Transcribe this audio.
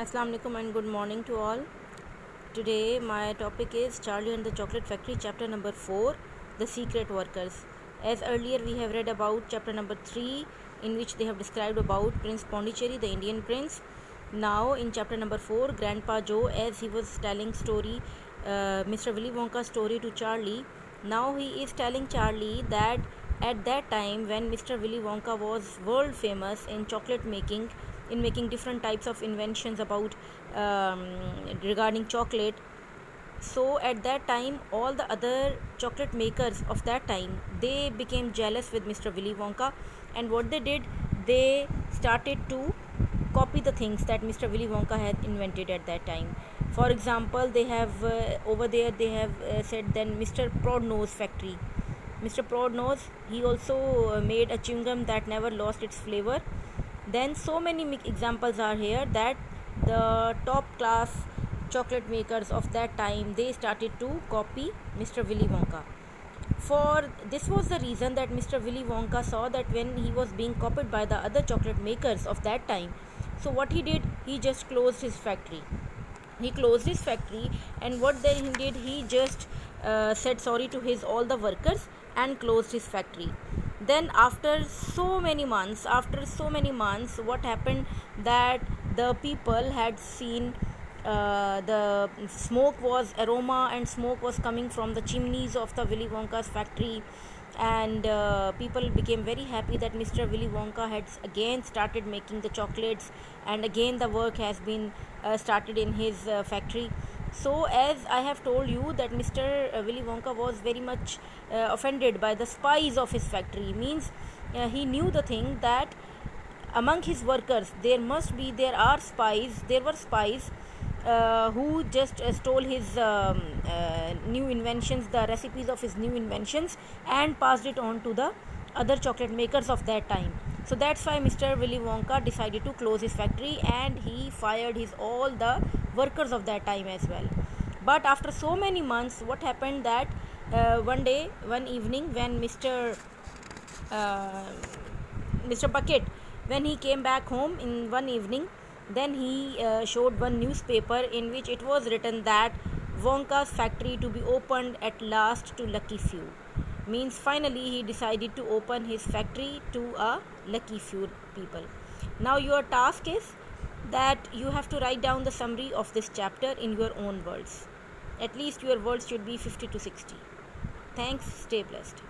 Assalamu alaikum and good morning to all. Today my topic is Charlie and the Chocolate Factory, chapter number 4, The Secret Workers. As earlier we have read about chapter number 3, in which they have described about Prince Pondicherry, the Indian prince. Now in chapter number 4, Grandpa Joe, as he was telling Mr. Willy Wonka's story to Charlie, now he is telling Charlie that at that time when Mr. Willy Wonka was world famous in chocolate making, in making different types of inventions about regarding chocolate, so at that time all the other chocolate makers of that time, they became jealous with Mr. Willy Wonka, and what they did, they started to copy the things that Mr. Willy Wonka had invented at that time. For example, they have over there they have said then Mr. Prodnose factory. Mr. Prodnose, he also made a chewing gum that never lost its flavor. Then so many examples are here that the top class chocolate makers of that time, they started to copy Mr. Willy Wonka. For this was the reason that Mr. Willy Wonka saw that when he was being copied by the other chocolate makers of that time, so what he did, he just closed his factory. He closed his factory, and what then he did, he just said sorry to his all the workers and closed his factory. Then after so many months, what happened, that the people had seen the smoke was aroma, and smoke was coming from the chimneys of the Willy Wonka's factory, and people became very happy that Mr. Willy Wonka had again started making the chocolates, and again the work has been started in his factory. So as I have told you that Mr. Willy Wonka was very much offended by the spies of his factory, means he knew the thing that among his workers there were spies who just stole his new inventions, the recipes of his new inventions, and passed it on to the other chocolate makers of that time. So that's why Mr. Willy Wonka decided to close his factory, and he fired all the workers of that time as well. But after so many months, what happened, that one evening when Mr. Bucket, when he came back home in one evening, then he showed one newspaper in which it was written that Wonka's factory to be opened at last to lucky few. Means finally he decided to open his factory to a lucky few people. Now your task is that you have to write down the summary of this chapter in your own words. At least your words should be 50 to 60. Thanks, stay blessed.